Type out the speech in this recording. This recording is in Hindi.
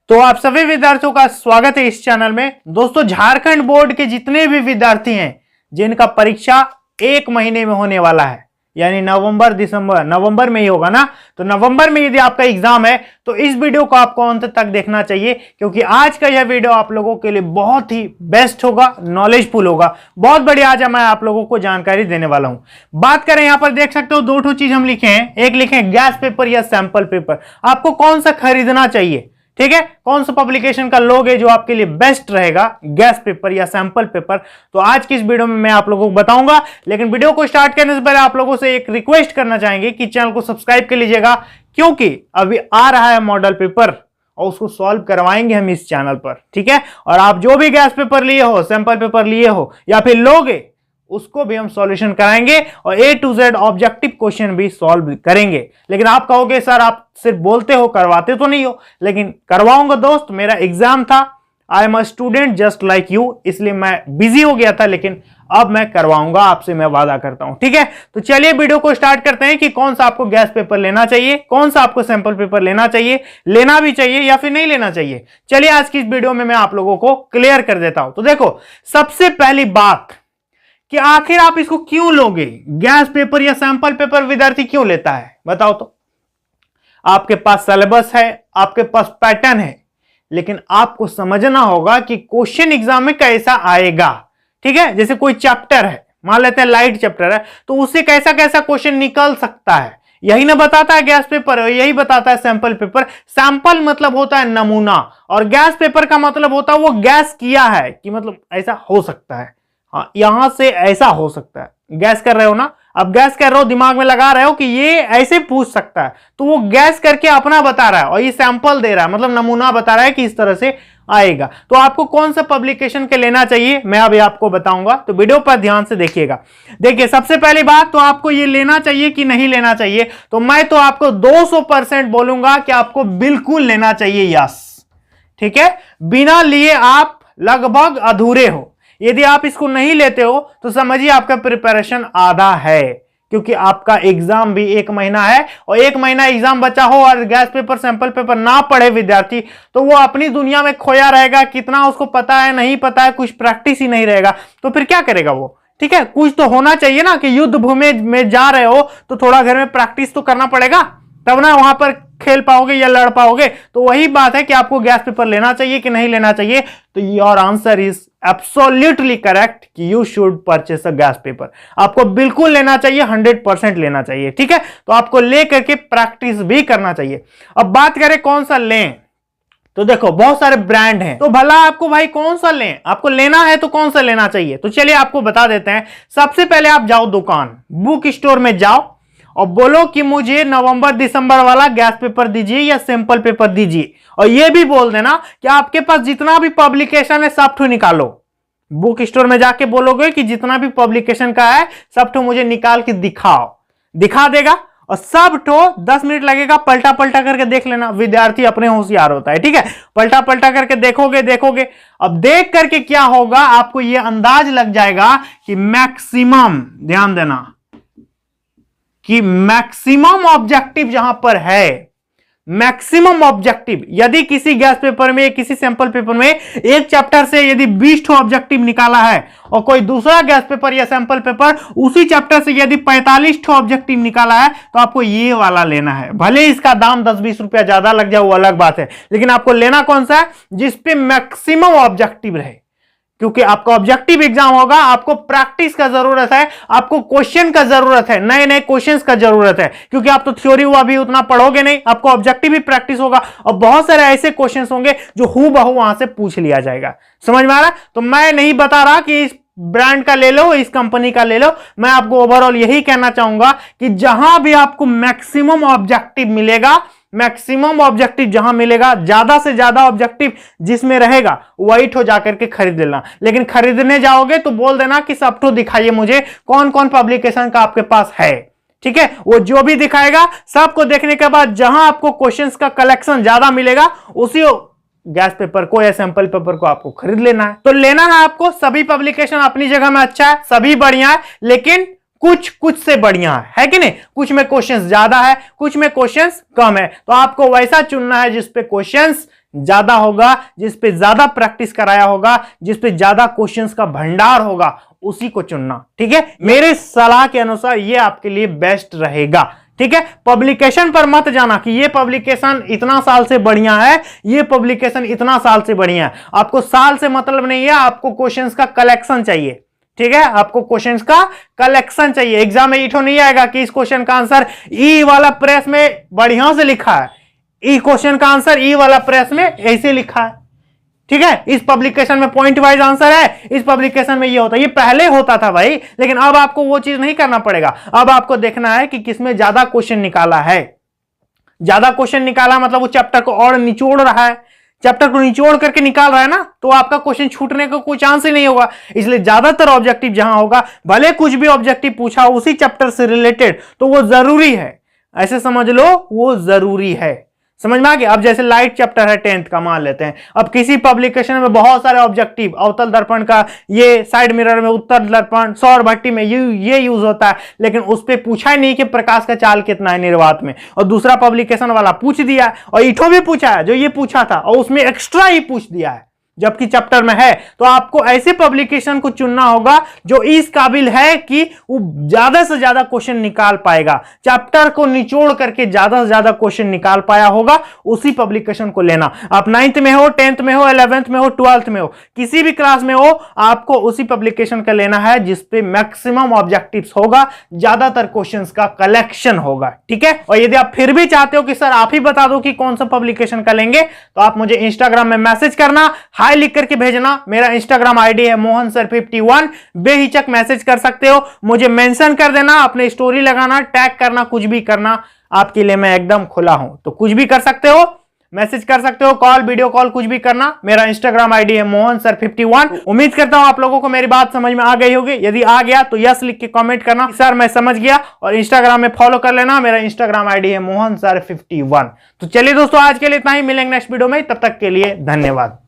तो आप सभी विद्यार्थियों का स्वागत है इस चैनल में। दोस्तों, झारखंड बोर्ड के जितने भी विद्यार्थी हैं जिनका परीक्षा 1 महीने में होने वाला है, यानी नवंबर में ही होगा ना, तो नवंबर में यदि आपका एग्जाम है तो इस वीडियो को आपको अंत तक देखना चाहिए, क्योंकि आज का यह वीडियो आप लोगों के लिए बहुत ही बेस्ट होगा, नॉलेजफुल होगा। बहुत बढ़िया आज मैं आप लोगों को जानकारी देने वाला हूं। बात करें, यहां पर देख सकते हो 2 चीज हम लिखे हैं। एक लिखे हैं गैस पेपर या सैंपल पेपर। आपको कौन सा खरीदना चाहिए, ठीक है, कौन सा पब्लिकेशन का लोगे जो आपके लिए बेस्ट रहेगा, गैस पेपर या सैंपल पेपर, तो आज की इस वीडियो में मैं आप लोगों को बताऊंगा। लेकिन वीडियो को स्टार्ट करने से पहले आप लोगों से एक रिक्वेस्ट करना चाहेंगे कि चैनल को सब्सक्राइब कर लीजिएगा, क्योंकि अभी आ रहा है मॉडल पेपर और उसको सॉल्व करवाएंगे हम इस चैनल पर, ठीक है। और आप जो भी गैस पेपर लिए हो, सैंपल पेपर लिए हो या फिर लोगे, उसको भी हम सॉल्यूशन कराएंगे और A to Z objective question भी सॉल्व करेंगे। लेकिन आप कहोगे सर आप सिर्फ बोलते हो, करवाते तो नहीं हो। लेकिन करवाऊंगा दोस्त, मेरा एग्जाम था, I am a student just like you, इसलिए मैं बिजी हो गया था, लेकिन अब मैं करवाऊंगा, आपसे मैं वादा करता हूं, ठीक है। तो चलिए वीडियो को स्टार्ट करते हैं कि कौन सा आपको गैस पेपर लेना चाहिए, कौन सा आपको सैंपल पेपर लेना चाहिए, लेना भी चाहिए या फिर नहीं लेना चाहिए। चलिए आज की इस वीडियो में मैं आप लोगों को क्लियर कर देता हूं। तो देखो, सबसे पहली बात कि आखिर आप इसको क्यों लोगे, गैस पेपर या सैंपल पेपर विद्यार्थी क्यों लेता है, बताओ तो। आपके पास सिलेबस है, आपके पास पैटर्न है, लेकिन आपको समझना होगा कि क्वेश्चन एग्जाम में कैसा आएगा, ठीक है। जैसे कोई चैप्टर है, मान लेते हैं लाइट चैप्टर है, तो उससे कैसा कैसा क्वेश्चन निकल सकता है, यही ना बताता है गैस पेपर, यही बताता है सैंपल पेपर। सैंपल मतलब होता है नमूना, और गैस पेपर का मतलब होता है वो गैस किया है कि मतलब ऐसा हो सकता है, हाँ यहां से ऐसा हो सकता है। गैस कर रहे हो ना, अब गैस कर रहे हो, दिमाग में लगा रहे हो कि ये ऐसे पूछ सकता है, तो वो गैस करके अपना बता रहा है और ये सैंपल दे रहा है, मतलब नमूना बता रहा है कि इस तरह से आएगा। तो आपको कौन सा पब्लिकेशन के लेना चाहिए मैं अभी आपको बताऊंगा, तो वीडियो पर ध्यान से देखिएगा। देखिए, सबसे पहली बात तो आपको ये लेना चाहिए कि नहीं लेना चाहिए, तो मैं तो आपको 200% बोलूंगा कि आपको बिल्कुल लेना चाहिए, यस, ठीक है। बिना लिए आप लगभग अधूरे हो। यदि आप इसको नहीं लेते हो तो समझिए आपका प्रिपरेशन आधा है, क्योंकि आपका एग्जाम भी 1 महीना है, और 1 महीना एग्जाम बचा हो और गैस पेपर सैंपल पेपर ना पढ़े विद्यार्थी, तो वो अपनी दुनिया में खोया रहेगा। कितना उसको पता है नहीं पता है, कुछ प्रैक्टिस ही नहीं रहेगा, तो फिर क्या करेगा वो, ठीक है। कुछ तो होना चाहिए ना, कि युद्ध भूमि में जा रहे हो तो थोड़ा घर में प्रैक्टिस तो करना पड़ेगा, तब ना वहां पर खेल पाओगे या लड़ पाओगे। तो वही बात है कि आपको गैस पेपर लेना चाहिए कि नहीं लेना चाहिए, तो your answer is absolutely correct कि you should purchase a gas paper. आपको बिल्कुल लेना चाहिए, 100% लेना चाहिए, ठीक है। तो आपको लेकर के प्रैक्टिस भी करना चाहिए। अब बात करें कौन सा लें, तो देखो बहुत सारे ब्रांड हैं, तो भला आपको भाई कौन सा लें, आपको लेना है तो कौन सा लेना चाहिए। तो चलिए आपको बता देते हैं। सबसे पहले आप जाओ दुकान, बुक स्टोर में जाओ और बोलो कि मुझे नवंबर दिसंबर वाला गैस पेपर दीजिए या सैंपल पेपर दीजिए, और ये भी बोल देना कि आपके पास जितना भी पब्लिकेशन है सब ठो निकालो। बुक स्टोर में जाके बोलोगे कि जितना भी पब्लिकेशन का है सब ठो मुझे निकाल के दिखाओ, दिखा देगा, और सब ठो 10 मिनट लगेगा, पलटा पलटा करके देख लेना। विद्यार्थी अपने होशियार होता है, ठीक है, पलटा पलटा करके देखोगे। अब देख करके क्या होगा, आपको यह अंदाज लग जाएगा कि मैक्सिमम, ध्यान देना कि मैक्सिमम ऑब्जेक्टिव जहां पर है, मैक्सिमम ऑब्जेक्टिव, यदि किसी गैस पेपर में, किसी सैंपल पेपर में एक चैप्टर से यदि 20 ठो ऑब्जेक्टिव निकाला है, और कोई दूसरा गैस पेपर या सैंपल पेपर उसी चैप्टर से यदि 45 ठो ऑब्जेक्टिव निकाला है, तो आपको ये वाला लेना है। भले इसका दाम 10-20 रुपया ज्यादा लग जाए, वो अलग बात है, लेकिन आपको लेना कौन सा है, जिसपे मैक्सिमम ऑब्जेक्टिव रहे, क्योंकि आपका ऑब्जेक्टिव एग्जाम होगा। आपको प्रैक्टिस का जरूरत है, आपको क्वेश्चन का जरूरत है, नए नए क्वेश्चंस का जरूरत है, क्योंकि आप तो थ्योरी हुआ भी उतना पढ़ोगे नहीं, आपको ऑब्जेक्टिव भी प्रैक्टिस होगा, और बहुत सारे ऐसे क्वेश्चंस होंगे जो हूबहू वहां से पूछ लिया जाएगा। समझ में आ रहा? तो मैं नहीं बता रहा कि इस ब्रांड का ले लो, इस कंपनी का ले लो, मैं आपको ओवरऑल यही कहना चाहूंगा कि जहां भी आपको मैक्सिमम ऑब्जेक्टिव मिलेगा, मैक्सिमम ऑब्जेक्टिव जहां मिलेगा, ज्यादा से ज्यादा ऑब्जेक्टिव जिसमें रहेगा, वही ठो जाकर के खरीद लेना। लेकिन खरीदने जाओगे तो बोल देना कि सब ठो दिखाइए मुझे, कौन कौन पब्लिकेशन का आपके पास है, ठीक है। वो जो भी दिखाएगा, सबको देखने के बाद जहां आपको क्वेश्चंस का कलेक्शन ज्यादा मिलेगा, उसी गैस पेपर को या सैंपल पेपर को आपको खरीद लेना है। तो लेना है आपको, सभी पब्लिकेशन अपनी जगह में अच्छा है, सभी बढ़िया है, लेकिन कुछ से बढ़िया है कि नहीं। कुछ में क्वेश्चंस ज्यादा है, कुछ में क्वेश्चंस कम है, तो आपको वैसा चुनना है जिसपे क्वेश्चंस ज्यादा होगा, जिस पे ज्यादा प्रैक्टिस कराया होगा, जिस पे ज्यादा क्वेश्चंस का भंडार होगा, उसी को चुनना। ठीक है, मेरे सलाह के अनुसार ये आपके लिए बेस्ट रहेगा। ठीक है, पब्लिकेशन पर मत जाना कि ये पब्लिकेशन इतना साल से बढ़िया है, ये पब्लिकेशन इतना साल से बढ़िया है। आपको साल से मतलब नहीं है, आपको क्वेश्चंस का कलेक्शन चाहिए। ठीक है, आपको क्वेश्चंस का कलेक्शन चाहिए। एग्जाम में इठो नहीं आएगा कि इस क्वेश्चन का आंसर ई वाला प्रेस में बढ़िया से लिखा है, ई क्वेश्चन का आंसर ई वाला प्रेस में ऐसे लिखा है। ठीक है, इस पब्लिकेशन में पॉइंट वाइज आंसर है, इस पब्लिकेशन में ये होता है। ये पहले होता था भाई, लेकिन अब आपको वो चीज नहीं करना पड़ेगा। अब आपको देखना है कि किसमें ज्यादा क्वेश्चन निकाला है। ज्यादा क्वेश्चन निकाला मतलब वो चैप्टर को और निचोड़ रहा है, चैप्टर को निचोड़ करके निकाल रहा है ना, तो आपका क्वेश्चन छूटने का कोई चांस ही नहीं होगा। इसलिए ज्यादातर ऑब्जेक्टिव जहां होगा, भले कुछ भी ऑब्जेक्टिव पूछा उसी चैप्टर से रिलेटेड, तो वो जरूरी है, ऐसे समझ लो वो जरूरी है। समझ में आ गया। अब जैसे लाइट चैप्टर है 10th का, मान लेते हैं। अब किसी पब्लिकेशन में बहुत सारे ऑब्जेक्टिव, अवतल दर्पण का ये, साइड मिरर में उत्तर दर्पण, सौर भट्टी में ये यूज होता है, लेकिन उस पर पूछा ही नहीं कि प्रकाश का चाल कितना है निर्वात में, और दूसरा पब्लिकेशन वाला पूछ दिया, और ईठो भी पूछा है जो ये पूछा था, और उसमें एक्स्ट्रा ही पूछ दिया है जबकि चैप्टर में है। तो आपको ऐसे पब्लिकेशन को चुनना होगा जो इस काबिल है कि वो ज्यादा से ज्यादा क्वेश्चन निकाल पाएगा, चैप्टर को निचोड़ करके ज्यादा से ज्यादा क्वेश्चन निकाल पाया होगा, उसी पब्लिकेशन को लेना। आप 9th में हो, 10th में हो, 11th में हो, 12th में हो, किसी भी क्लास में हो, आपको उसी पब्लिकेशन का लेना है जिसपे मैक्सिमम ऑब्जेक्टिव्स होगा, ज्यादातर क्वेश्चंस का कलेक्शन होगा। ठीक है, और यदि आप फिर भी चाहते हो कि सर आप ही बता दो कि कौन सा पब्लिकेशन का लेंगे, तो आप मुझे इंस्टाग्राम में मैसेज करना, हाय लिख करके भेजना। मेरा इंस्टाग्राम आईडी है मोहन सर 51। बेहिचक मैसेज कर सकते हो, मुझे मेंशन कर देना, अपने स्टोरी लगाना, टैग करना, कुछ भी करना, आपके लिए मैं एकदम खुला हूं। तो कुछ भी कर सकते हो, मैसेज कर सकते हो, कॉल, वीडियो कॉल, कुछ भी करना। मेरा इंस्टाग्राम आईडी है मोहन सर 51। उम्मीद करता हूं आप लोगों को मेरी बात समझ में आ गई होगी। यदि आ गया तो यस लिख के कमेंट करना, सर मैं समझ गया, और इंस्टाग्राम में फॉलो कर लेना। मेरा इंस्टाग्राम आईडी है मोहन सर 51। तो चलिए दोस्तों, आज के लिए इतना ही, मिलेंगे नेक्स्ट वीडियो में, तब तक के लिए धन्यवाद।